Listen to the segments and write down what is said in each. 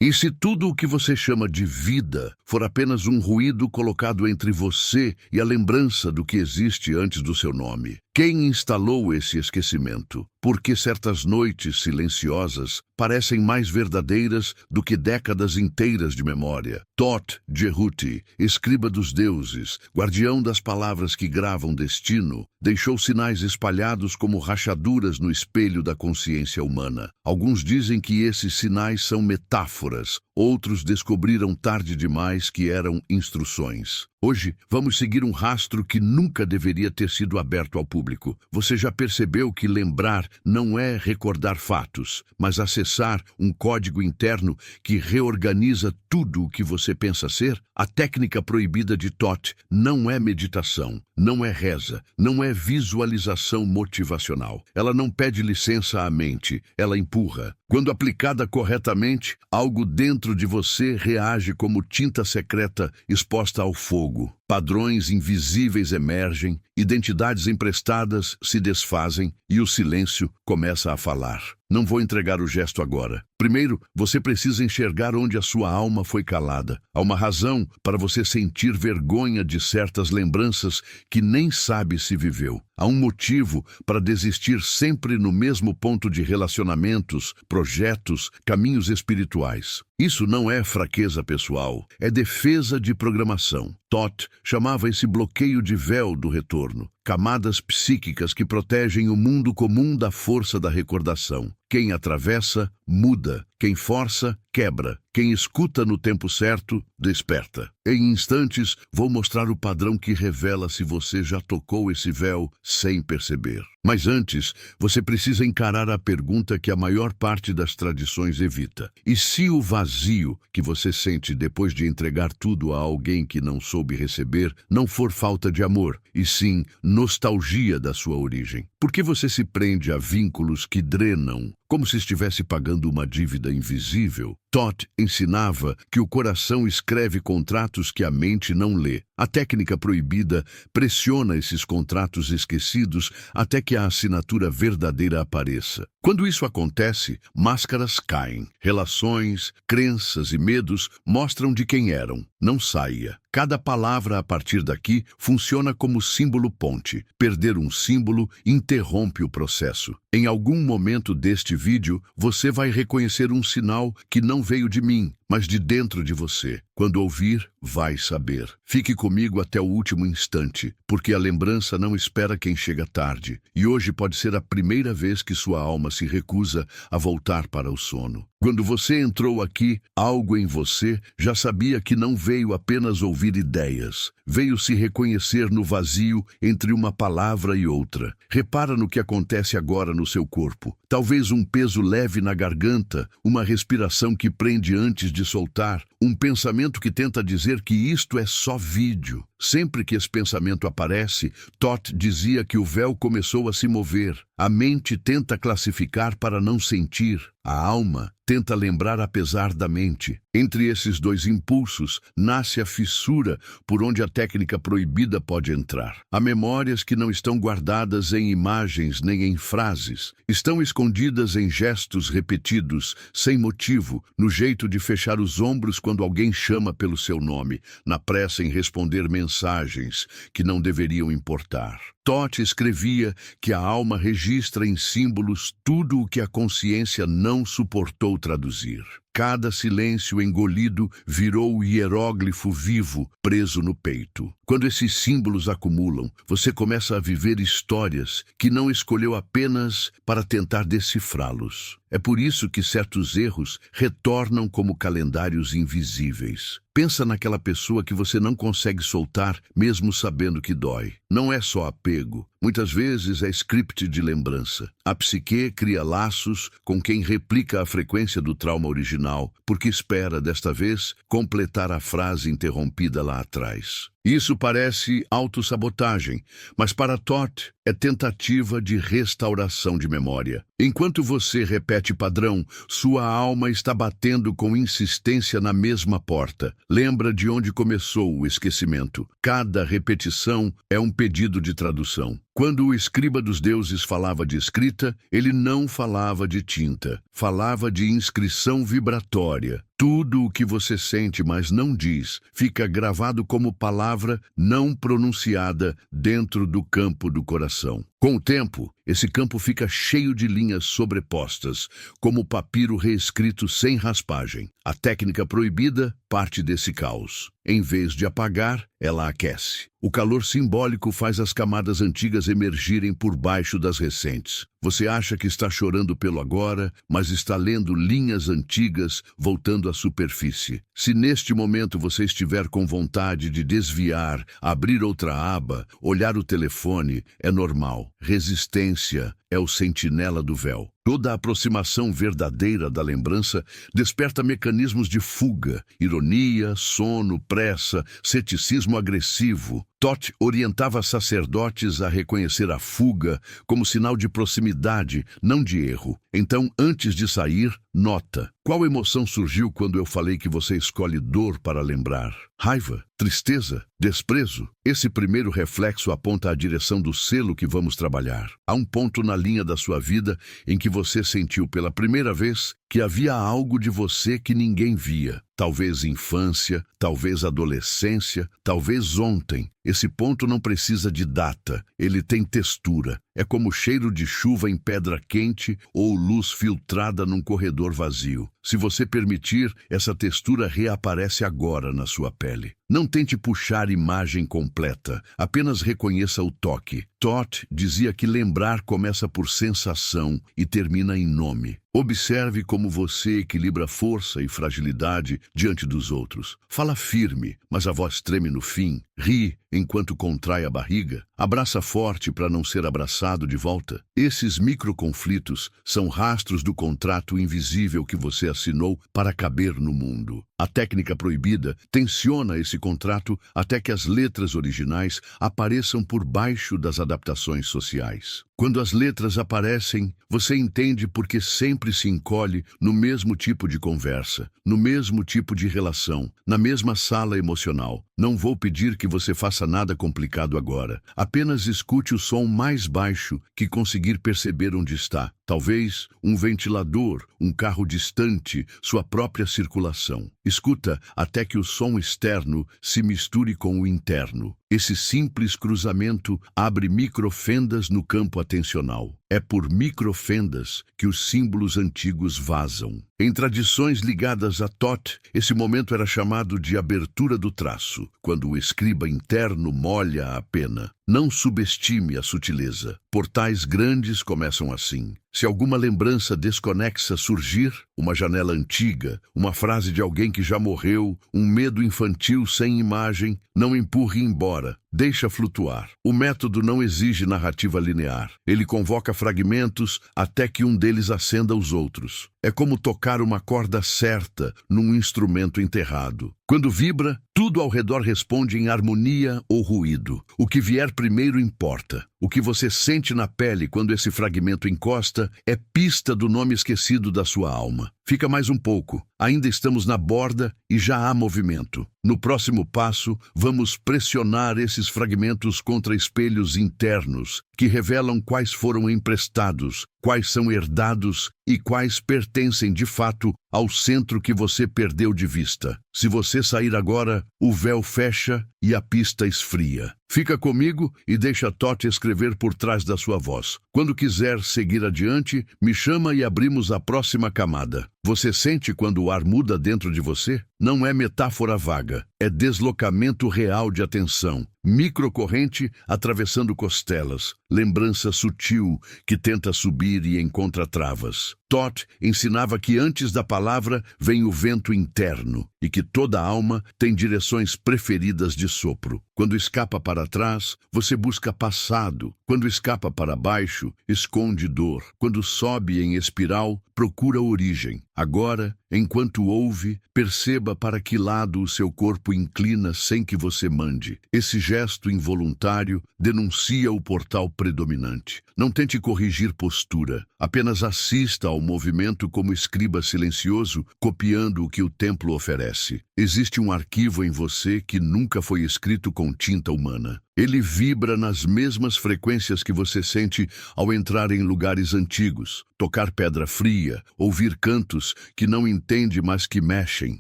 E se tudo o que você chama de vida for apenas um ruído colocado entre você e a lembrança do que existe antes do seu nome? Quem instalou esse esquecimento? Por que certas noites silenciosas parecem mais verdadeiras do que décadas inteiras de memória? Thoth Jehuti, escriba dos deuses, guardião das palavras que gravam destino, deixou sinais espalhados como rachaduras no espelho da consciência humana. Alguns dizem que esses sinais são metáforas, outros descobriram tarde demais que eram instruções. Hoje, vamos seguir um rastro que nunca deveria ter sido aberto ao público. Você já percebeu que lembrar não é recordar fatos, mas acessar um código interno que reorganiza tudo o que você pensa ser? A técnica proibida de Thoth não é meditação, não é reza, não é visualização motivacional. Ela não pede licença à mente, ela empurra. Quando aplicada corretamente, algo dentro de você reage como tinta secreta exposta ao fogo. Padrões invisíveis emergem, identidades emprestadas se desfazem e o silêncio começa a falar. Não vou entregar o gesto agora. Primeiro, você precisa enxergar onde a sua alma foi calada. Há uma razão para você sentir vergonha de certas lembranças que nem sabe se viveu. Há um motivo para desistir sempre no mesmo ponto de relacionamentos, projetos, caminhos espirituais. Isso não é fraqueza pessoal, é defesa de programação. Thoth chamava esse bloqueio de véu do retorno, camadas psíquicas que protegem o mundo comum da força da recordação. Quem atravessa, muda. Quem força, quebra. Quem escuta no tempo certo, desperta. Em instantes, vou mostrar o padrão que revela se você já tocou esse véu sem perceber. Mas antes, você precisa encarar a pergunta que a maior parte das tradições evita. E se o vazio que você sente depois de entregar tudo a alguém que não soube receber não for falta de amor, e sim nostalgia da sua origem? Por que você se prende a vínculos que drenam, como se estivesse pagando uma dívida invisível? Thoth ensinava que o coração escreve contratos que a mente não lê. A técnica proibida pressiona esses contratos esquecidos até que a assinatura verdadeira apareça. Quando isso acontece, máscaras caem. Relações, crenças e medos mostram de quem eram. Não saia. Cada palavra a partir daqui funciona como símbolo ponte. Perder um símbolo interrompe o processo. Em algum momento deste vídeo, você vai reconhecer um sinal que não veio de mim, mas de dentro de você. Quando ouvir, vai saber. Fique comigo até o último instante, porque a lembrança não espera quem chega tarde. E hoje pode ser a primeira vez que sua alma se recusa a voltar para o sono. Quando você entrou aqui, algo em você já sabia que não veio apenas ouvir ideias. Veio se reconhecer no vazio entre uma palavra e outra. Repara no que acontece agora no seu corpo. Talvez um peso leve na garganta, uma respiração que prende antes de soltar, um pensamento que tenta dizer que isto é só vídeo. Sempre que esse pensamento aparece, Thoth dizia que o véu começou a se mover. A mente tenta classificar para não sentir. A alma tenta lembrar apesar da mente. Entre esses dois impulsos, nasce a fissura por onde a técnica proibida pode entrar. Há memórias que não estão guardadas em imagens nem em frases. Estão escondidas em gestos repetidos, sem motivo, no jeito de fechar os ombros quando alguém chama pelo seu nome, na pressa em responder mensagens que não deveriam importar. Thoth escrevia que a alma registra em símbolos tudo o que a consciência não suportou traduzir. Cada silêncio engolido virou o hieróglifo vivo preso no peito. Quando esses símbolos acumulam, você começa a viver histórias que não escolheu apenas para tentar decifrá-los. É por isso que certos erros retornam como calendários invisíveis. Pensa naquela pessoa que você não consegue soltar, mesmo sabendo que dói. Não é só apego. Muitas vezes é script de lembrança. A psique cria laços com quem replica a frequência do trauma original, porque espera, desta vez, completar a frase interrompida lá atrás. Isso parece autossabotagem, mas para Todd é tentativa de restauração de memória. Enquanto você repete padrão, sua alma está batendo com insistência na mesma porta. Lembra de onde começou o esquecimento. Cada repetição é um pedido de tradução. Quando o escriba dos deuses falava de escrita, ele não falava de tinta, falava de inscrição vibratória. Tudo o que você sente, mas não diz, fica gravado como palavra não pronunciada dentro do campo do coração. Com o tempo, esse campo fica cheio de linhas sobrepostas, como papiro reescrito sem raspagem. A técnica proibida parte desse caos. Em vez de apagar, ela aquece. O calor simbólico faz as camadas antigas emergirem por baixo das recentes. Você acha que está chorando pelo agora, mas está lendo linhas antigas voltando à superfície. Se neste momento você estiver com vontade de desviar, abrir outra aba, olhar o telefone, é normal. Resistência é o sentinela do véu. Toda aproximação verdadeira da lembrança desperta mecanismos de fuga, ironia, sono, pressa, ceticismo agressivo. Todd orientava sacerdotes a reconhecer a fuga como sinal de proximidade, não de erro. Então, antes de sair, nota. Qual emoção surgiu quando eu falei que você escolhe dor para lembrar? Raiva? Tristeza? Desprezo? Esse primeiro reflexo aponta a direção do selo que vamos trabalhar. Há um ponto na linha da sua vida em que você sentiu pela primeira vez que havia algo de você que ninguém via. Talvez infância, talvez adolescência, talvez ontem. Esse ponto não precisa de data, ele tem textura. É como cheiro de chuva em pedra quente ou luz filtrada num corredor vazio. Se você permitir, essa textura reaparece agora na sua pele. Não tente puxar imagem completa, apenas reconheça o toque. Todd dizia que lembrar começa por sensação e termina em nome. Observe como você equilibra força e fragilidade diante dos outros. Fala firme, mas a voz treme no fim. Ri enquanto contrai a barriga. Abraça forte para não ser abraçado de volta. Esses microconflitos são rastros do contrato invisível que você assinou para caber no mundo. A técnica proibida tensiona esse contrato até que as letras originais apareçam por baixo das adaptações sociais. Quando as letras aparecem, você entende porque sempre se encolhe no mesmo tipo de conversa, no mesmo tipo de relação, na mesma sala emocional. Não vou pedir que você faça nada complicado agora. Apenas escute o som mais baixo que conseguir perceber onde está. Talvez um ventilador, um carro distante, sua própria circulação. Escuta até que o som externo se misture com o interno. Esse simples cruzamento abre microfendas no campo atencional. É por microfendas que os símbolos antigos vazam. Em tradições ligadas a Todd, esse momento era chamado de abertura do traço, quando o escriba interno molha a pena. Não subestime a sutileza. Portais grandes começam assim. Se alguma lembrança desconexa surgir, uma janela antiga, uma frase de alguém que já morreu, um medo infantil sem imagem, não empurre embora. Deixa flutuar. O método não exige narrativa linear. Ele convoca fragmentos até que um deles acenda os outros. É como tocar uma corda certa num instrumento enterrado. Quando vibra, tudo ao redor responde em harmonia ou ruído. O que vier primeiro importa. O que você sente na pele quando esse fragmento encosta é pista do nome esquecido da sua alma. Fica mais um pouco. Ainda estamos na borda e já há movimento. No próximo passo, vamos pressionar esses fragmentos contra espelhos internos que revelam quais foram emprestados, quais são herdados e quais pertencem de fato ao centro que você perdeu de vista. Se você sair agora, o véu fecha e a pista esfria. Fica comigo e deixa Todd escrever por trás da sua voz. Quando quiser seguir adiante, me chama e abrimos a próxima camada. Você sente quando o ar muda dentro de você? Não é metáfora vaga, é deslocamento real de atenção. Microcorrente atravessando costelas, lembrança sutil que tenta subir e encontra travas. Todd ensinava que antes da palavra vem o vento interno e que toda alma tem direções preferidas de sopro. Quando escapa para trás, você busca passado. Quando escapa para baixo, esconde dor. Quando sobe em espiral, procura origem. Agora, enquanto ouve, perceba para que lado o seu corpo inclina sem que você mande. Esse gesto involuntário denuncia o portal predominante. Não tente corrigir postura. Apenas assista ao movimento como escriba silencioso, copiando o que o templo oferece. Existe um arquivo em você que nunca foi escrito com tinta humana. Ele vibra nas mesmas frequências que você sente ao entrar em lugares antigos, tocar pedra fria, ouvir cantos que não entende, mas que mexem.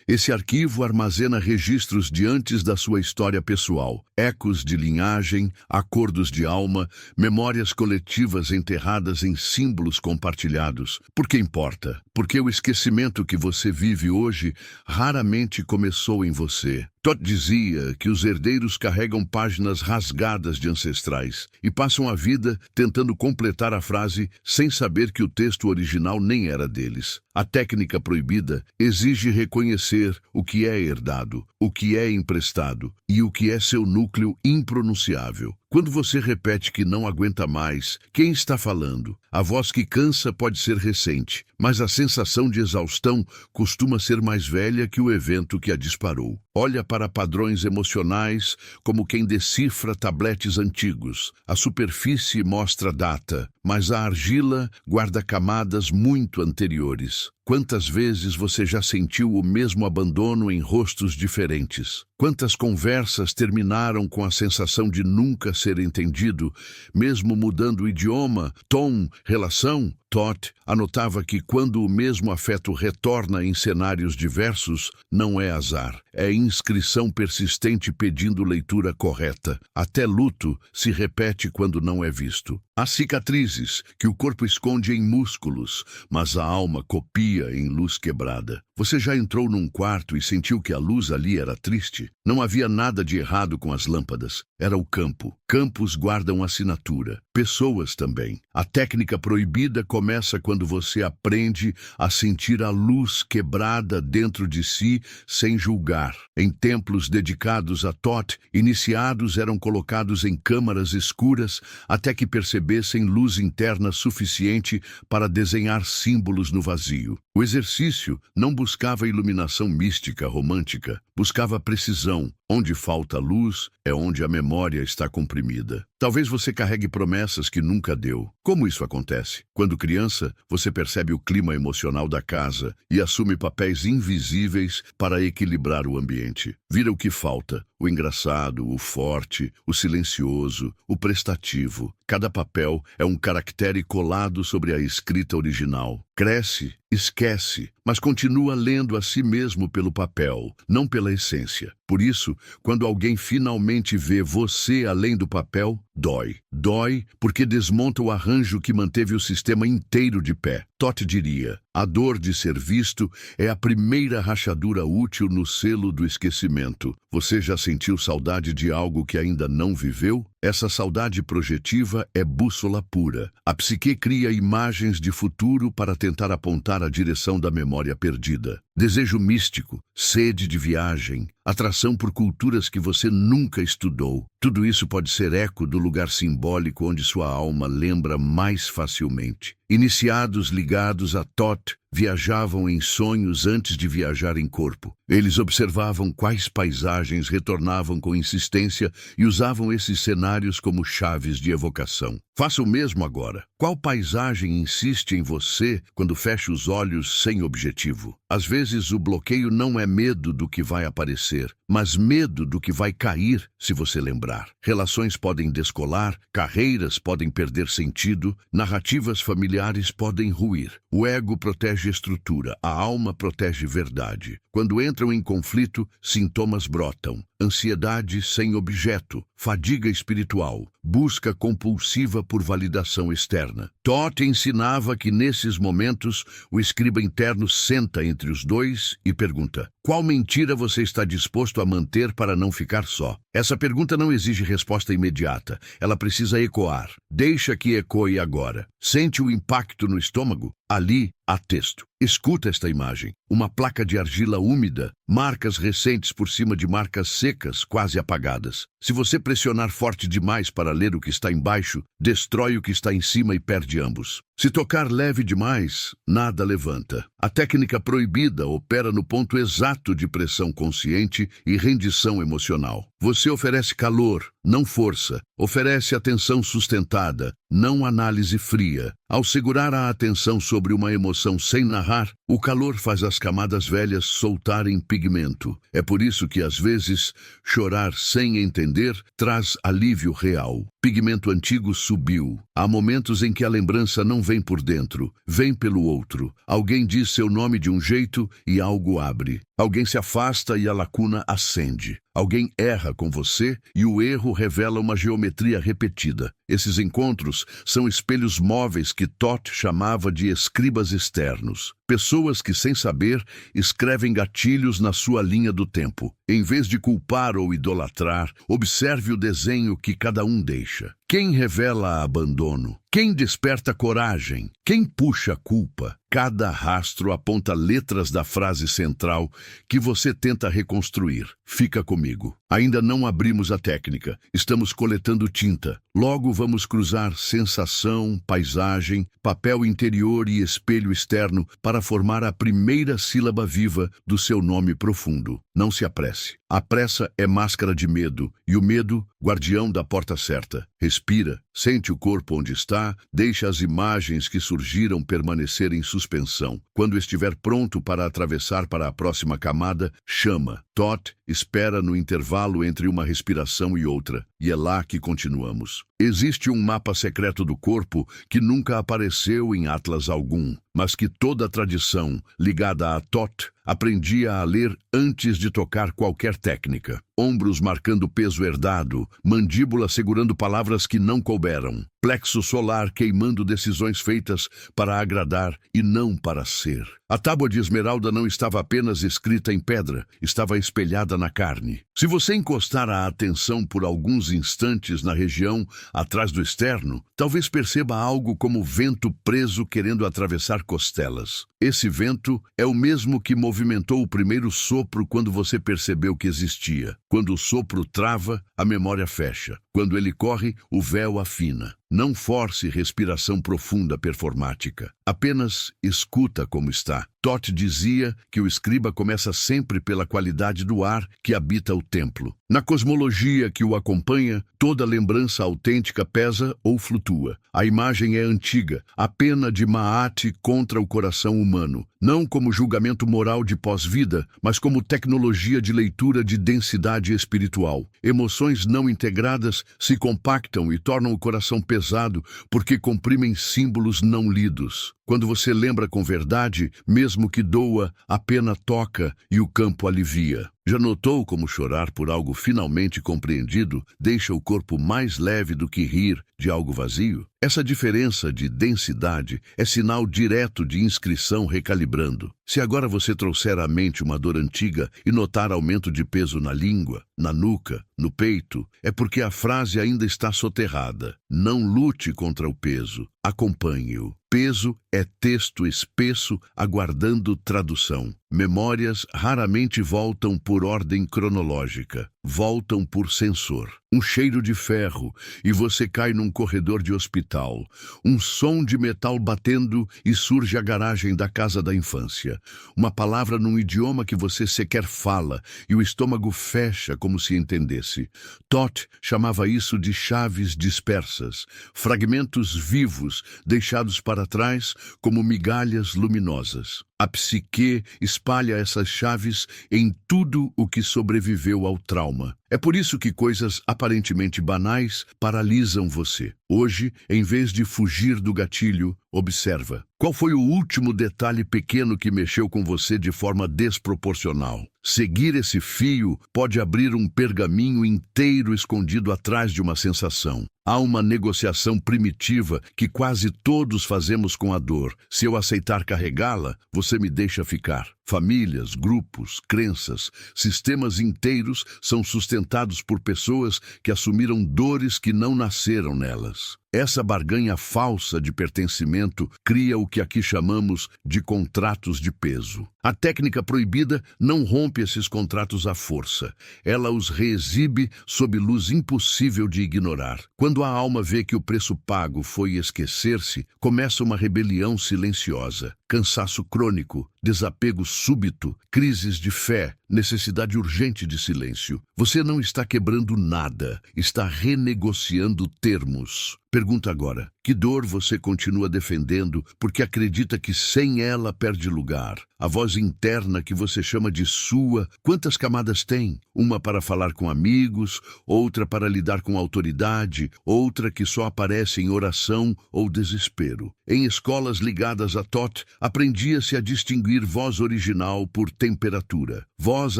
Esse arquivo armazena registros de antes da sua história pessoal, ecos de linhagem, acordos de alma, memórias coletivas enterradas em símbolos compartilhados. Por que importa? Porque o esquecimento que você vive hoje raramente começou em você. Todd dizia que os herdeiros carregam páginas rasgadas de ancestrais e passam a vida tentando completar a frase sem saber que o texto original nem era deles. A técnica proibida exige reconhecer o que é herdado, o que é emprestado e o que é seu núcleo impronunciável. Quando você repete que não aguenta mais, quem está falando? A voz que cansa pode ser recente, mas a sensação de exaustão costuma ser mais velha que o evento que a disparou. Olha para padrões emocionais como quem decifra tabletes antigos. A superfície mostra data, mas a argila guarda camadas muito anteriores. Quantas vezes você já sentiu o mesmo abandono em rostos diferentes? Quantas conversas terminaram com a sensação de nunca ser entendido, mesmo mudando o idioma, tom, relação? Todd anotava que quando o mesmo afeto retorna em cenários diversos, não é azar, é inscrição persistente pedindo leitura correta. Até luto se repete quando não é visto. Há cicatrizes que o corpo esconde em músculos, mas a alma copia em luz quebrada. Você já entrou num quarto e sentiu que a luz ali era triste? Não havia nada de errado com as lâmpadas. Era o campo. Campos guardam assinatura. Pessoas também. A técnica proibida começa quando você aprende a sentir a luz quebrada dentro de si sem julgar. Em templos dedicados a Todd, iniciados eram colocados em câmaras escuras até que percebessem luz interna suficiente para desenhar símbolos no vazio. O exercício não buscava iluminação mística romântica, buscava precisão. Onde falta luz é onde a memória está comprimida. Talvez você carregue promessas que nunca deu. Como isso acontece? Quando criança, você percebe o clima emocional da casa e assume papéis invisíveis para equilibrar o ambiente. Vira o que falta, o engraçado, o forte, o silencioso, o prestativo. Cada papel é um caractere colado sobre a escrita original. Cresce, esquece, mas continua lendo a si mesmo pelo papel, não pela essência. Por isso, quando alguém finalmente vê você além do papel, dói. Dói porque desmonta o arranjo que manteve o sistema inteiro de pé. Todd diria, a dor de ser visto é a primeira rachadura útil no selo do esquecimento. Você já sentiu saudade de algo que ainda não viveu? Essa saudade projetiva é bússola pura. A psique cria imagens de futuro para tentar apontar a direção da memória perdida. Desejo místico, sede de viagem, atração por culturas que você nunca estudou. Tudo isso pode ser eco do lugar simbólico onde sua alma lembra mais facilmente. Iniciados ligados a Todd, viajavam em sonhos antes de viajar em corpo. Eles observavam quais paisagens retornavam com insistência e usavam esses cenários como chaves de evocação. Faça o mesmo agora. Qual paisagem insiste em você quando fecha os olhos sem objetivo? Às vezes o bloqueio não é medo do que vai aparecer, mas medo do que vai cair se você lembrar. Relações podem descolar, carreiras podem perder sentido, narrativas familiares podem ruir. O ego protege estrutura, a alma protege verdade. Quando entram em conflito, sintomas brotam. Ansiedade sem objeto, fadiga espiritual, busca compulsiva por validação externa. Todd ensinava que nesses momentos o escriba interno senta entre os dois e pergunta: qual mentira você está disposto a manter para não ficar só? Essa pergunta não exige resposta imediata, ela precisa ecoar. Deixa que ecoe agora. Sente o impacto no estômago? Ali há texto. Escuta esta imagem. Uma placa de argila úmida, marcas recentes por cima de marcas secas, quase apagadas. Se você pressionar forte demais para ler o que está embaixo, destrói o que está em cima e perde ambos. Se tocar leve demais, nada levanta. A técnica proibida opera no ponto exato de pressão consciente e rendição emocional. Você oferece calor, não força. Oferece atenção sustentada, não análise fria. Ao segurar a atenção sobre uma emoção sem narrar, o calor faz as camadas velhas soltarem pigmento. É por isso que, às vezes, chorar sem entender traz alívio real. Pigmento antigo subiu. Há momentos em que a lembrança não vem por dentro, vem pelo outro. Alguém diz seu nome de um jeito e algo abre. Alguém se afasta e a lacuna acende. Alguém erra com você e o erro revela uma geometria repetida. Esses encontros são espelhos móveis que Todd chamava de escribas externos. Pessoas que, sem saber, escrevem gatilhos na sua linha do tempo. Em vez de culpar ou idolatrar, observe o desenho que cada um deixa. Quem revela abandono? Quem desperta coragem? Quem puxa a culpa? Cada rastro aponta letras da frase central que você tenta reconstruir. Fica comigo. Ainda não abrimos a técnica. Estamos coletando tinta. Logo vamos cruzar sensação, paisagem, papel interior e espelho externo para formar a primeira sílaba viva do seu nome profundo. Não se apresse. A pressa é máscara de medo e o medo, guardião da porta certa. Respira, sente o corpo onde está, deixa as imagens que surgiram permanecer em suspensão. Quando estiver pronto para atravessar para a próxima camada, chama. Todd espera no intervalo entre uma respiração e outra, e é lá que continuamos. Existe um mapa secreto do corpo que nunca apareceu em atlas algum, mas que toda a tradição ligada a Todd aprendia a ler antes de tocar qualquer técnica. Ombros marcando peso herdado, mandíbula segurando palavras que não couberam, plexo solar queimando decisões feitas para agradar e não para ser. A tábua de esmeralda não estava apenas escrita em pedra, estava espelhada na carne. Se você encostar a atenção por alguns instantes na região atrás do externo, talvez perceba algo como vento preso querendo atravessar costelas. Esse vento é o mesmo que movimentou o primeiro sopro quando você percebeu que existia. Quando o sopro trava, a memória fecha. Quando ele corre, o véu afina. Não force respiração profunda performática. Apenas escuta como está. Todd dizia que o escriba começa sempre pela qualidade do ar que habita o templo. Na cosmologia que o acompanha, toda lembrança autêntica pesa ou flutua. A imagem é antiga, a pena de Maat contra o coração humano, não como julgamento moral de pós-vida, mas como tecnologia de leitura de densidade espiritual. Emoções não integradas se compactam e tornam o coração pesado porque comprimem símbolos não lidos. Quando você lembra com verdade, mesmo que doa, a pena toca e o campo alivia. Já notou como chorar por algo finalmente compreendido deixa o corpo mais leve do que rir de algo vazio? Essa diferença de densidade é sinal direto de inscrição recalibrando. Se agora você trouxer à mente uma dor antiga e notar aumento de peso na língua, na nuca, no peito, é porque a frase ainda está soterrada. Não lute contra o peso, acompanhe-o. Peso é texto espesso aguardando tradução. Memórias raramente voltam por ordem cronológica, voltam por sensor. Um cheiro de ferro e você cai num corredor de hospital. Um som de metal batendo e surge a garagem da casa da infância. Uma palavra num idioma que você sequer fala e o estômago fecha como se entendesse. Todd chamava isso de chaves dispersas, fragmentos vivos deixados para trás como migalhas luminosas. A psique espalha essas chaves em tudo o que sobreviveu ao trauma. É por isso que coisas aparentemente banais paralisam você. Hoje, em vez de fugir do gatilho, observa. Qual foi o último detalhe pequeno que mexeu com você de forma desproporcional? Seguir esse fio pode abrir um pergaminho inteiro escondido atrás de uma sensação. Há uma negociação primitiva que quase todos fazemos com a dor. Se eu aceitar carregá-la, você me deixa ficar. Famílias, grupos, crenças, sistemas inteiros são sustentados por pessoas que assumiram dores que não nasceram nelas. Essa barganha falsa de pertencimento cria o que aqui chamamos de contratos de peso. A técnica proibida não rompe esses contratos à força. Ela os reexibe sob luz impossível de ignorar. Quando a alma vê que o preço pago foi esquecer-se, começa uma rebelião silenciosa. Cansaço crônico, desapego súbito, crises de fé, necessidade urgente de silêncio. Você não está quebrando nada, está renegociando termos. Pergunta agora, que dor você continua defendendo porque acredita que sem ela perde lugar? A voz interna que você chama de sua, quantas camadas tem? Uma para falar com amigos, outra para lidar com autoridade, outra que só aparece em oração ou desespero. Em escolas ligadas a TOT, aprendia-se a distinguir voz original por temperatura. Voz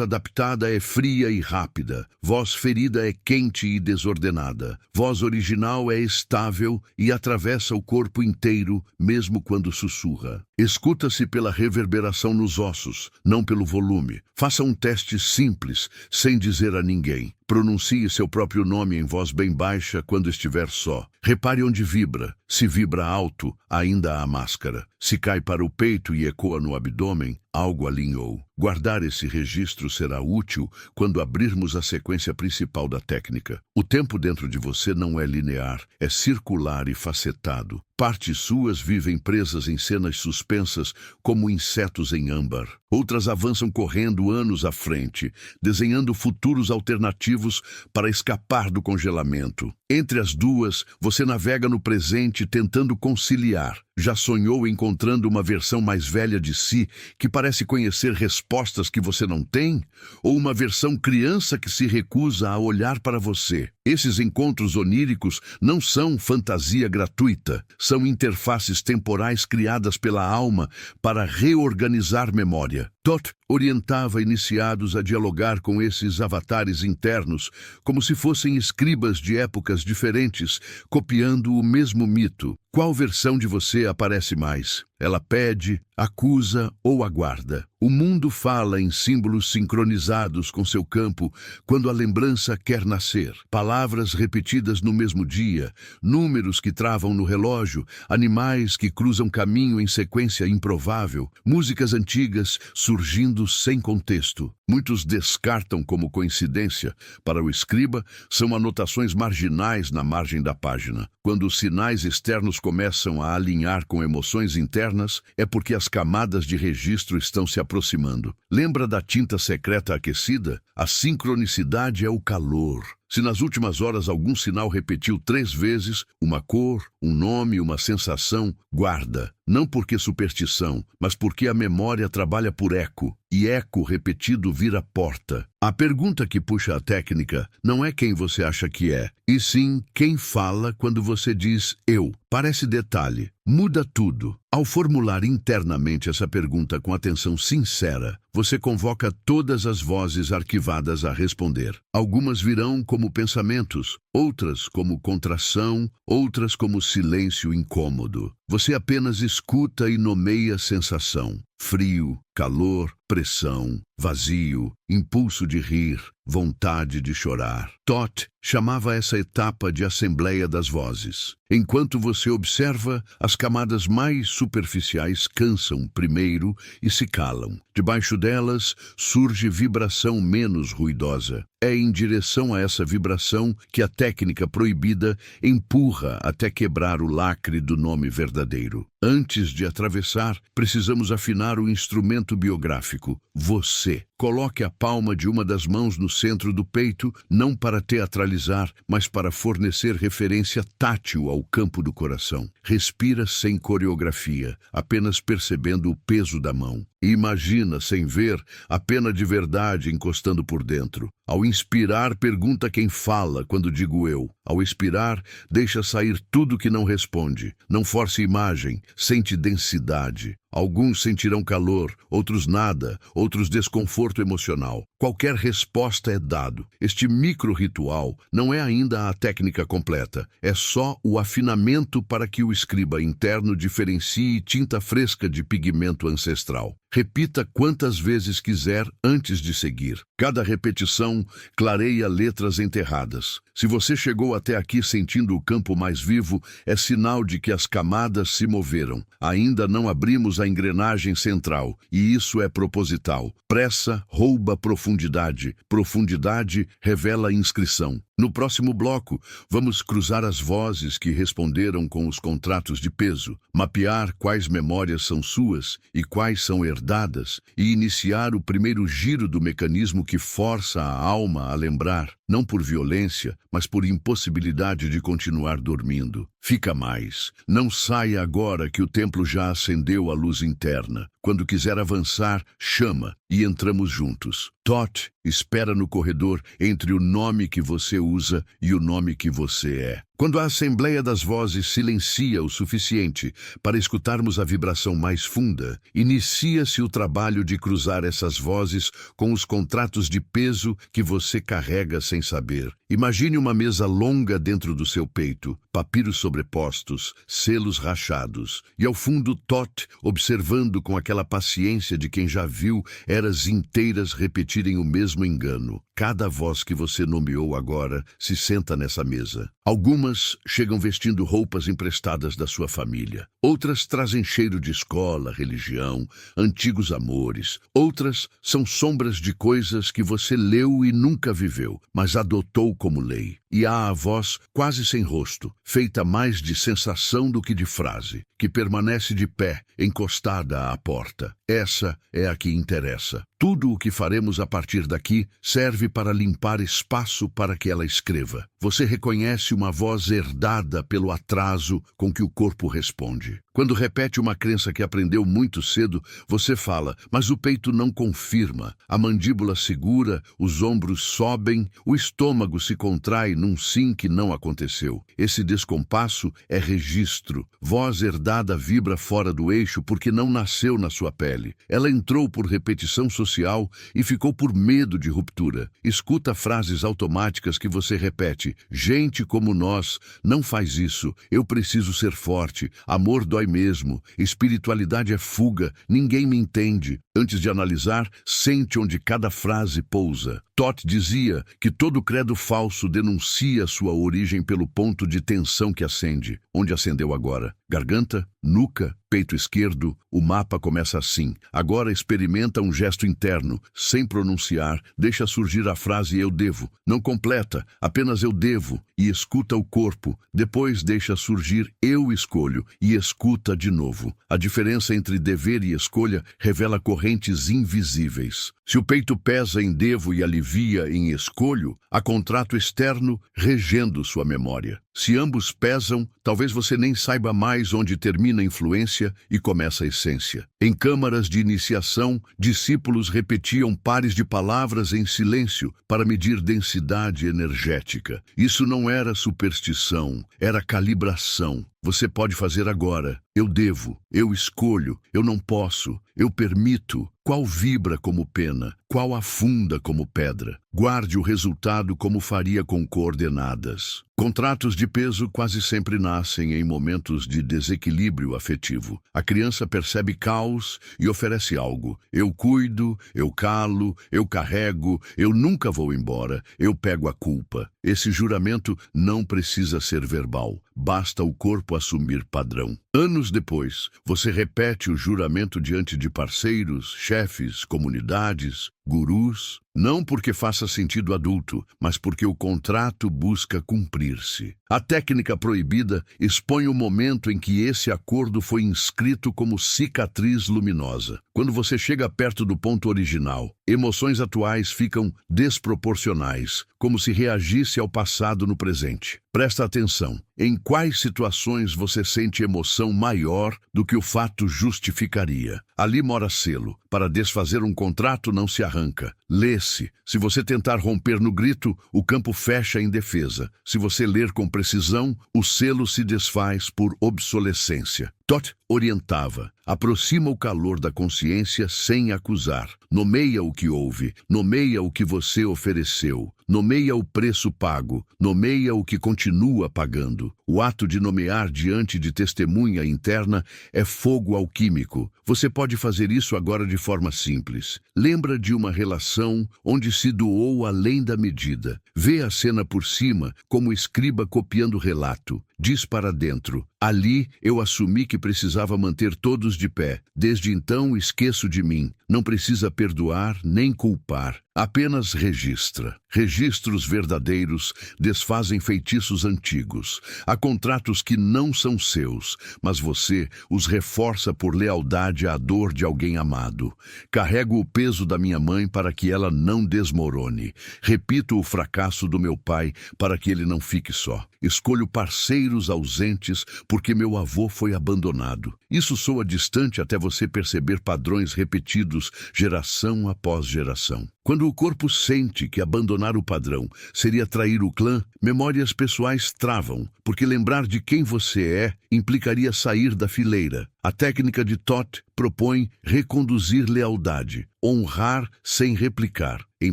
adaptada é fria e rápida. Voz ferida é quente e desordenada. Voz original é estável e atravessa o corpo inteiro, mesmo quando sussurra. Escuta-se pela reverberação nos ossos, não pelo volume. Faça um teste simples, sem dizer a ninguém. Pronuncie seu próprio nome em voz bem baixa quando estiver só. Repare onde vibra. Se vibra alto, ainda há máscara. Se cai para o peito e ecoa no abdômen, algo alinhou. Guardar esse registro será útil quando abrirmos a sequência principal da técnica. O tempo dentro de você não é linear, é circular e facetado. Partes suas vivem presas em cenas suspensas como insetos em âmbar. Outras avançam correndo anos à frente, desenhando futuros alternativos para escapar do congelamento. Entre as duas, você navega no presente tentando conciliar. Já sonhou encontrando uma versão mais velha de si que parece conhecer respostas que você não tem? Ou uma versão criança que se recusa a olhar para você? Esses encontros oníricos não são fantasia gratuita, são interfaces temporais criadas pela alma para reorganizar memória. TOT orientava iniciados a dialogar com esses avatares internos como se fossem escribas de épocas diferentes, copiando o mesmo mito. Qual versão de você aparece mais? Ela pede, acusa ou aguarda. O mundo fala em símbolos sincronizados com seu campo quando a lembrança quer nascer. Palavras repetidas no mesmo dia, números que travam no relógio, animais que cruzam caminho em sequência improvável, músicas antigas surgindo sem contexto. Muitos descartam como coincidência. Para o escriba, são anotações marginais na margem da página. Quando os sinais externos começam a alinhar com emoções internas, é porque as camadas de registro estão se aproximando. Lembra da tinta secreta aquecida? A sincronicidade é o calor. Se nas últimas horas algum sinal repetiu 3 vezes, uma cor, um nome, uma sensação, guarda. Não porque superstição, mas porque a memória trabalha por eco, e eco repetido vira porta. A pergunta que puxa a técnica não é quem você acha que é, e sim quem fala quando você diz eu. Parece detalhe, muda tudo. Ao formular internamente essa pergunta com atenção sincera, você convoca todas as vozes arquivadas a responder. Algumas virão como pensamentos, outras como contração, outras como silêncio incômodo. Você apenas escuta e nomeia sensação. Frio, calor, pressão, vazio, impulso de rir, vontade de chorar. TOT chamava essa etapa de Assembleia das Vozes. Enquanto você observa, as camadas mais superficiais cansam primeiro e se calam. Debaixo delas surge vibração menos ruidosa. É em direção a essa vibração que a técnica proibida empurra até quebrar o lacre do nome verdadeiro. Antes de atravessar, precisamos afinar o instrumento biográfico, você. Coloque a palma de uma das mãos no centro do peito, não para teatralizar, mas para fornecer referência tátil ao campo do coração. Respira sem coreografia, apenas percebendo o peso da mão. E imagina, sem ver, a pena de verdade encostando por dentro. Ao inspirar, pergunta quem fala quando digo eu. Ao expirar, deixa sair tudo que não responde. Não force imagem, sente densidade. Alguns sentirão calor, outros nada, outros desconforto emocional. Qualquer resposta é dado. Este micro-ritual não é ainda a técnica completa. É só o afinamento para que o escriba interno diferencie tinta fresca de pigmento ancestral. Repita quantas vezes quiser antes de seguir. Cada repetição clareia letras enterradas. Se você chegou até aqui sentindo o campo mais vivo, é sinal de que as camadas se moveram. Ainda não abrimos a engrenagem central, e isso é proposital. Pressa rouba profundidade. Profundidade revela inscrição. No próximo bloco, vamos cruzar as vozes que responderam com os contratos de peso, mapear quais memórias são suas e quais são herdadas, e iniciar o primeiro giro do mecanismo que força a alma a lembrar, não por violência, mas por impossibilidade de continuar dormindo. Fica mais. Não saia agora que o templo já acendeu a luz interna. Quando quiser avançar, chama e entramos juntos. Thoth espera no corredor entre o nome que você usa e o nome que você é. Quando a Assembleia das Vozes silencia o suficiente para escutarmos a vibração mais funda, inicia-se o trabalho de cruzar essas vozes com os contratos de peso que você carrega sem saber. Imagine uma mesa longa dentro do seu peito, papiros sobrepostos, selos rachados, e ao fundo Thoth observando com aquela paciência de quem já viu eras inteiras repetirem o mesmo engano. Cada voz que você nomeou agora se senta nessa mesa. Algumas chegam vestindo roupas emprestadas da sua família. Outras trazem cheiro de escola, religião, antigos amores. Outras são sombras de coisas que você leu e nunca viveu, mas adotou como lei. E há a voz quase sem rosto, feita mais de sensação do que de frase, que permanece de pé, encostada à porta. Essa é a que interessa. Tudo o que faremos a partir daqui serve para limpar espaço para que ela escreva. Você reconhece uma voz herdada pelo atraso com que o corpo responde. Quando repete uma crença que aprendeu muito cedo, você fala, mas o peito não confirma. A mandíbula segura, os ombros sobem, o estômago se contrai num sim que não aconteceu. Esse descompasso é registro. Voz herdada vibra fora do eixo porque não nasceu na sua pele. Ela entrou por repetição social e ficou por medo de ruptura. Escuta frases automáticas que você repete. Gente como nós não faz isso. Eu preciso ser forte. Amor dói mesmo. Espiritualidade é fuga. Ninguém me entende. Antes de analisar, sente onde cada frase pousa. Thoth dizia que todo credo falso denuncia sua origem pelo ponto de tensão que acende. Onde acendeu agora? Garganta? Nuca? Peito esquerdo? O mapa começa assim. Agora experimenta um gesto interno. Sem pronunciar, deixa surgir a frase eu devo. Não completa, apenas eu devo. E escuta o corpo. Depois deixa surgir eu escolho. E escuta de novo. A diferença entre dever e escolha revela correntes invisíveis. Se o peito pesa em devo e alivia em escolho, há contrato externo regendo sua memória. Se ambos pesam, talvez você nem saiba mais onde termina a influência e começa a essência. Em câmaras de iniciação, discípulos repetiam pares de palavras em silêncio para medir densidade energética. Isso não era superstição, era calibração. Você pode fazer agora. Eu devo, eu escolho, eu não posso, eu permito. Qual vibra como pena? Qual afunda como pedra? Guarde o resultado como faria com coordenadas. Contratos de peso quase sempre nascem em momentos de desequilíbrio afetivo. A criança percebe caos e oferece algo. Eu cuido, eu calo, eu carrego, eu nunca vou embora, eu pego a culpa. Esse juramento não precisa ser verbal. Basta o corpo assumir padrão. Anos depois, você repete o juramento diante de parceiros, chefes, comunidades, gurus, não porque faça sentido adulto, mas porque o contrato busca cumprir-se. A técnica proibida expõe o momento em que esse acordo foi inscrito como cicatriz luminosa. Quando você chega perto do ponto original, Emoções atuais ficam desproporcionais, como se reagisse ao passado no presente. Presta atenção. Em quais situações você sente emoção maior do que o fato justificaria? Ali mora selo. Para desfazer um contrato não se arranca. Lê-se. Se você tentar romper no grito, o campo fecha em defesa. Se você ler com precisão, o selo se desfaz por obsolescência. Todd orientava. Aproxima o calor da consciência sem acusar. Nomeia o que houve. Nomeia o que você ofereceu. Nomeia o preço pago. Nomeia o que continua pagando. O ato de nomear diante de testemunha interna é fogo alquímico. Você pode fazer isso agora de forma simples. Lembra de uma relação onde se doou além da medida. Vê a cena por cima, como escriba copiando o relato. Diz para dentro: ali eu assumi que precisava manter todos de pé. Desde então esqueço de mim. Não precisa perdoar nem culpar. Apenas registra. Registros verdadeiros desfazem feitiços antigos. Há contratos que não são seus, mas você os reforça por lealdade à dor de alguém amado. Carrego o peso da minha mãe para que ela não desmorone. Repito o fracasso do meu pai para que ele não fique só. Escolho parceiros ausentes porque meu avô foi abandonado. Isso soa distante até você perceber padrões repetidos geração após geração. Quando o corpo sente que abandonar o padrão seria trair o clã, memórias pessoais travam, porque lembrar de quem você é implicaria sair da fileira. A técnica de Todd propõe reconduzir lealdade, honrar sem replicar. Em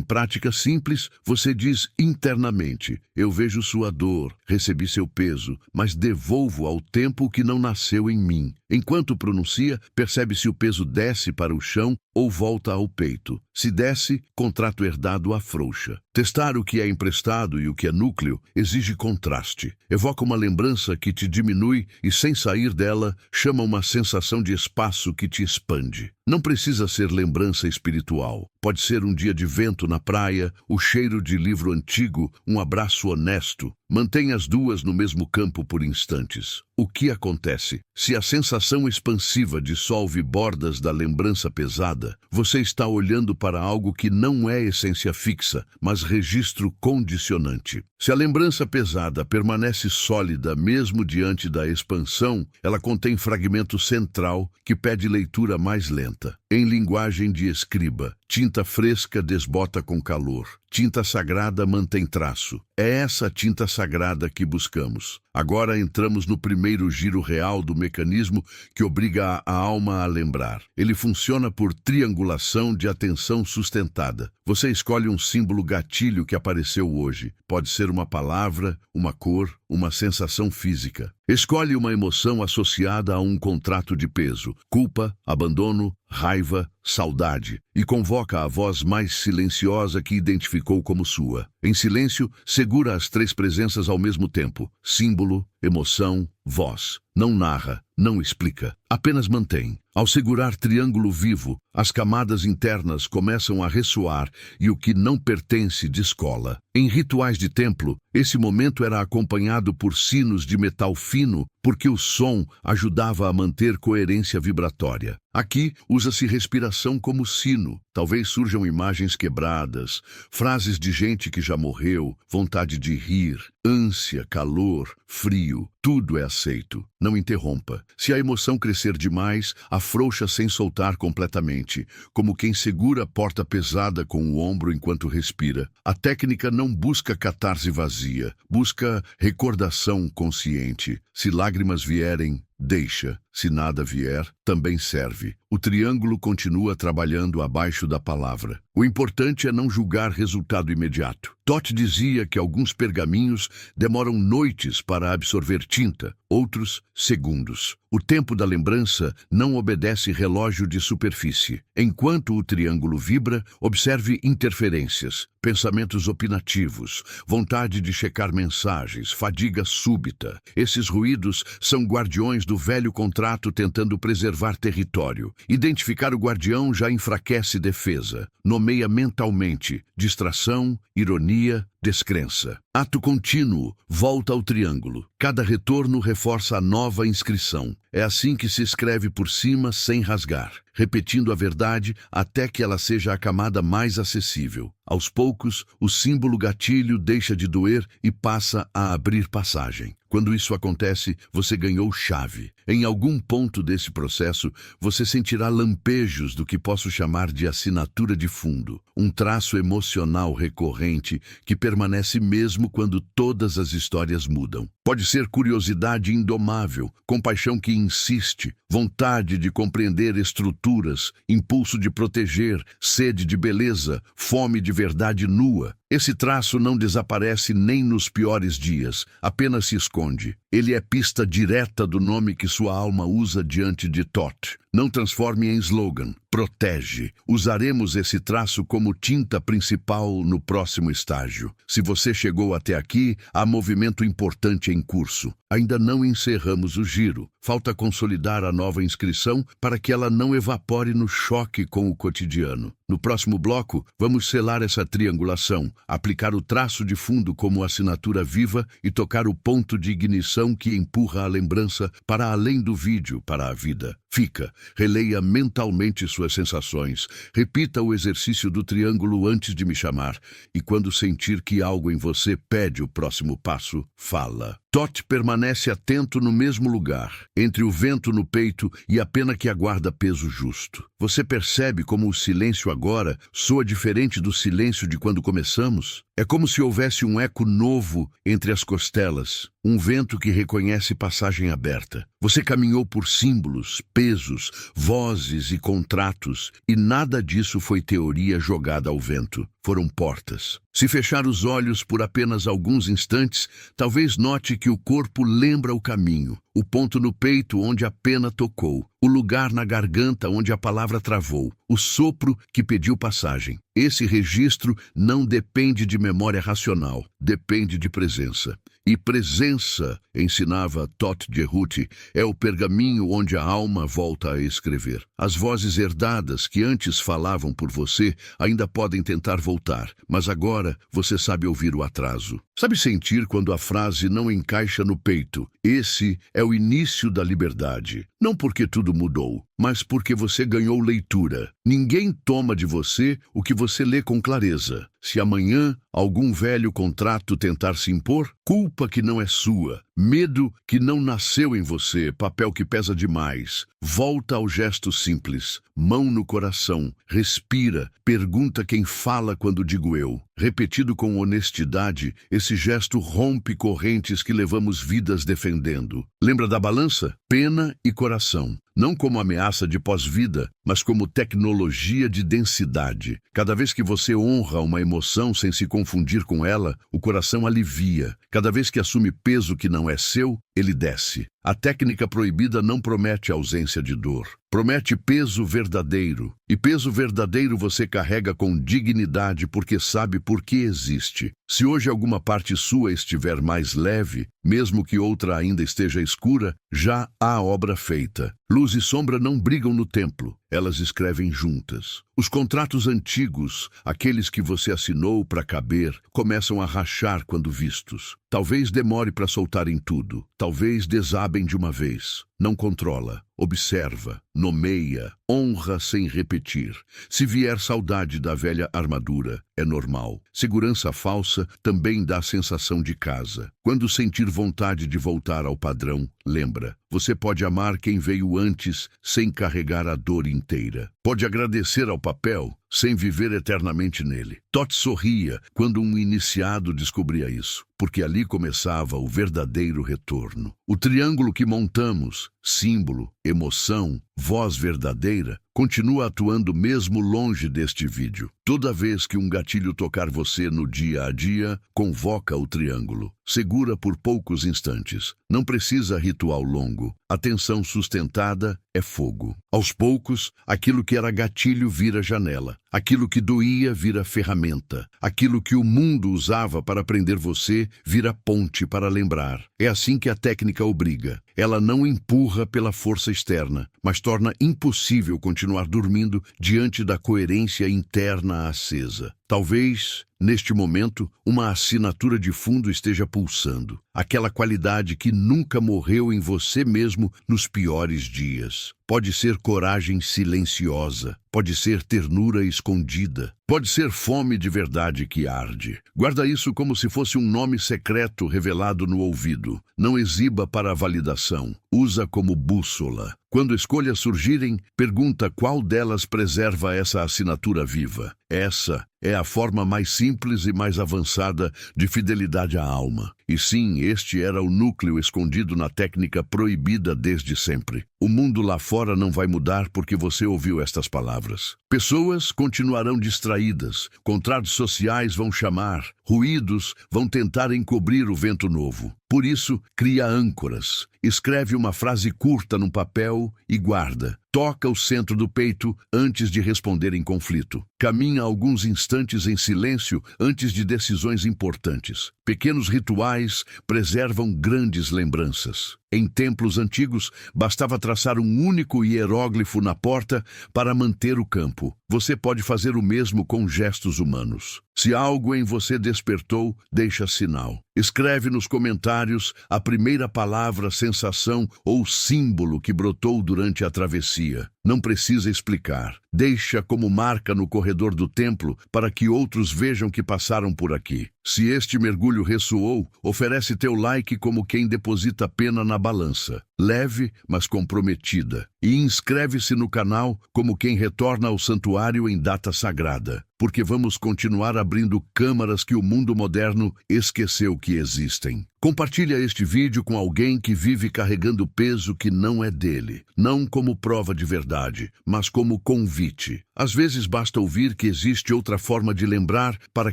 prática simples, você diz internamente: eu vejo sua dor, recebi seu peso, mas devolvo ao tempo que não nasceu em mim. Enquanto pronuncia, percebe se o peso desce para o chão ou volta ao peito. Se desce, contrato herdado afrouxa. Testar o que é emprestado e o que é núcleo exige contraste. Evoca uma lembrança que te diminui e, sem sair dela, chama uma sensação de espaço que te expande. Não precisa ser lembrança espiritual. Pode ser um dia de vento na praia, o cheiro de livro antigo, um abraço honesto. Mantenha as duas no mesmo campo por instantes. O que acontece? Se a sensação expansiva dissolve bordas da lembrança pesada, você está olhando para algo que não é essência fixa, mas registro condicionante. Se a lembrança pesada permanece sólida mesmo diante da expansão, ela contém fragmento central que pede leitura mais lenta. Em linguagem de escriba, tinta fresca desbota com calor. Tinta sagrada mantém traço. É essa tinta sagrada que buscamos. Agora entramos no primeiro giro real do mecanismo que obriga a alma a lembrar. Ele funciona por triangulação de atenção sustentada. Você escolhe um símbolo gatilho que apareceu hoje. Pode ser uma palavra, uma cor, uma sensação física. Escolhe uma emoção associada a um contrato de peso: culpa, abandono, raiva, saudade, e convoca a voz mais silenciosa que identificou como sua. Em silêncio, segura as três presenças ao mesmo tempo: símbolo, emoção, voz. Não narra, não explica, apenas mantém. Ao segurar triângulo vivo, as camadas internas começam a ressoar e o que não pertence descola. Em rituais de templo, esse momento era acompanhado por sinos de metal fino, porque o som ajudava a manter coerência vibratória. Aqui, usa-se respiração como sino. Talvez surjam imagens quebradas, frases de gente que já morreu, vontade de rir, ânsia, calor, frio. Tudo é aceito. Não interrompa. Se a emoção crescer demais, afrouxa sem soltar completamente, como quem segura a porta pesada com o ombro enquanto respira. A técnica não busca catarse vazia, busca recordação consciente. Se lágrimas vierem, deixa. Se nada vier, também serve. O triângulo continua trabalhando abaixo da palavra. O importante é não julgar resultado imediato. Todd dizia que alguns pergaminhos demoram noites para absorver tinta, outros segundos. O tempo da lembrança não obedece relógio de superfície. Enquanto o triângulo vibra, observe interferências, pensamentos opinativos, vontade de checar mensagens, fadiga súbita. Esses ruídos são guardiões do velho contrato tentando preservar território. Identificar o guardião já enfraquece defesa. Nomeia mentalmente: distração, ironia, descrença. Ato contínuo, volta ao triângulo. Cada retorno reforça a nova inscrição. É assim que se escreve por cima sem rasgar. repetindo a verdade até que ela seja a camada mais acessível. Aos poucos, o símbolo gatilho deixa de doer e passa a abrir passagem. Quando isso acontece, você ganhou chave. Em algum ponto desse processo, você sentirá lampejos do que posso chamar de assinatura de fundo, um traço emocional recorrente que permanece mesmo quando todas as histórias mudam. Pode ser curiosidade indomável, compaixão que insiste, vontade de compreender estruturas, impulso de proteger, sede de beleza, fome de verdade nua. Esse traço não desaparece nem nos piores dias, apenas se esconde. Ele é pista direta do nome que sua alma usa diante de Thoth. Não transforme em slogan. Protege. Usaremos esse traço como tinta principal no próximo estágio. Se você chegou até aqui, há movimento importante em curso. Ainda não encerramos o giro. Falta consolidar a nova inscrição para que ela não evapore no choque com o cotidiano. No próximo bloco, vamos selar essa triangulação, aplicar o traço de fundo como assinatura viva e tocar o ponto de ignição que empurra a lembrança para além do vídeo, para a vida. Fica, releia mentalmente suas sensações, repita o exercício do triângulo antes de me chamar, e quando sentir que algo em você pede o próximo passo, fala. Thoth permanece atento no mesmo lugar, entre o vento no peito e a pena que aguarda peso justo. Você percebe como o silêncio agora soa diferente do silêncio de quando começamos? É como se houvesse um eco novo entre as costelas, um vento que reconhece passagem aberta. Você caminhou por símbolos, pesos, vozes e contratos, e nada disso foi teoria jogada ao vento. Foram portas. Se fechar os olhos por apenas alguns instantes, talvez note que o corpo lembra o caminho, o ponto no peito onde a pena tocou, o lugar na garganta onde a palavra travou, o sopro que pediu passagem. Esse registro não depende de memória racional, depende de presença. E presença, ensinava Thoth Jerhuti, é o pergaminho onde a alma volta a escrever. As vozes herdadas que antes falavam por você ainda podem tentar voltar, mas agora você sabe ouvir o atraso. Sabe sentir quando a frase não encaixa no peito? Esse é o início da liberdade. Não porque tudo mudou, mas porque você ganhou leitura. Ninguém toma de você o que você lê com clareza. Se amanhã algum velho contrato tentar se impor, culpa que não é sua, medo que não nasceu em você, papel que pesa demais. Volta ao gesto simples, mão no coração, respira, pergunta quem fala quando digo eu. Repetido com honestidade, esse gesto rompe correntes que levamos vidas defendendo. Lembra da balança? Pena e coração. Não como ameaça de pós-vida, mas como tecnologia de densidade. Cada vez que você honra uma emoção sem se confundir com ela, o coração alivia. Cada vez que assume peso que não é seu, ele desce. A técnica proibida não promete ausência de dor. Promete peso verdadeiro. E peso verdadeiro você carrega com dignidade porque sabe por que existe. Se hoje alguma parte sua estiver mais leve, mesmo que outra ainda esteja escura, já há obra feita. Luz e sombra não brigam no templo, elas escrevem juntas. Os contratos antigos, aqueles que você assinou para caber, começam a rachar quando vistos. Talvez demore para soltar em tudo, talvez desabem de uma vez. Não controla, observa, nomeia, honra sem repetir. Se vier saudade da velha armadura, é normal. Segurança falsa também dá sensação de casa. Quando sentir vontade de voltar ao padrão, lembra, você pode amar quem veio antes sem carregar a dor inteira. Pode agradecer ao papel sem viver eternamente nele. Thoth sorria quando um iniciado descobria isso, porque ali começava o verdadeiro retorno. O triângulo que montamos, símbolo, emoção, voz verdadeira, continua atuando mesmo longe deste vídeo. Toda vez que um gatilho tocar você no dia a dia, convoca o triângulo. Segura por poucos instantes. Não precisa ritual longo. Atenção sustentada é fogo. Aos poucos, aquilo que era gatilho vira janela. Aquilo que doía vira ferramenta. Aquilo que o mundo usava para prender você vira ponte para lembrar. É assim que a técnica obriga. Ela não empurra pela força externa, mas torna impossível continuar dormindo diante da coerência interna acesa. Talvez, neste momento, uma assinatura de fundo esteja pulsando. Aquela qualidade que nunca morreu em você mesmo nos piores dias. Pode ser coragem silenciosa, pode ser ternura escondida, pode ser fome de verdade que arde. Guarda isso como se fosse um nome secreto revelado no ouvido. Não exiba para a validação, usa como bússola. Quando escolhas surgirem, pergunta qual delas preserva essa assinatura viva. Essa é a forma mais simples e mais avançada de fidelidade à alma. E sim, este era o núcleo escondido na técnica proibida desde sempre. O mundo lá fora não vai mudar porque você ouviu estas palavras. Pessoas continuarão distraídas, contratos sociais vão chamar, ruídos vão tentar encobrir o vento novo. Por isso, cria âncoras. Escreve uma frase curta num papel e guarda. Toca o centro do peito antes de responder em conflito. Caminha alguns instantes em silêncio antes de decisões importantes. Pequenos rituais preservam grandes lembranças. Em templos antigos, bastava traçar um único hieróglifo na porta para manter o campo. Você pode fazer o mesmo com gestos humanos. Se algo em você despertou, deixa sinal. Escreve nos comentários a primeira palavra, sensação ou símbolo que brotou durante a travessia. Não precisa explicar. Deixa como marca no corredor do templo para que outros vejam que passaram por aqui. Se este mergulho ressoou, oferece teu like como quem deposita pena na balança. Leve, mas comprometida. E inscreve-se no canal como quem retorna ao santuário em data sagrada. Porque vamos continuar abrindo câmaras que o mundo moderno esqueceu que existem. Compartilha este vídeo com alguém que vive carregando peso que não é dele. Não como prova de verdade, mas como convite. Às vezes basta ouvir que existe outra forma de lembrar para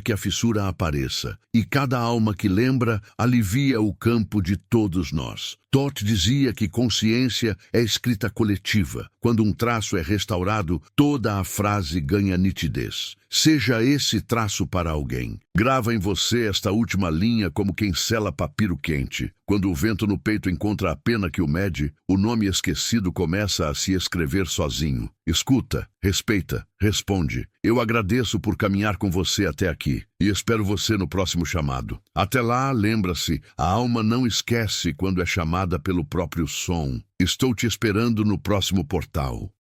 que a fissura apareça. E cada alma que lembra alivia o campo de todos nós. Toth dizia que consciência é escrita coletiva. Quando um traço é restaurado, toda a frase ganha nitidez. Seja esse traço para alguém. Grava em você esta última linha como quem sela papiro quente. Quando o vento no peito encontra a pena que o mede, o nome esquecido começa a se escrever sozinho. Escuta, respeita, responde. Eu agradeço por caminhar com você até aqui e espero você no próximo chamado. Até lá, lembra-se, a alma não esquece quando é chamada pelo próprio som. Estou te esperando no próximo portal.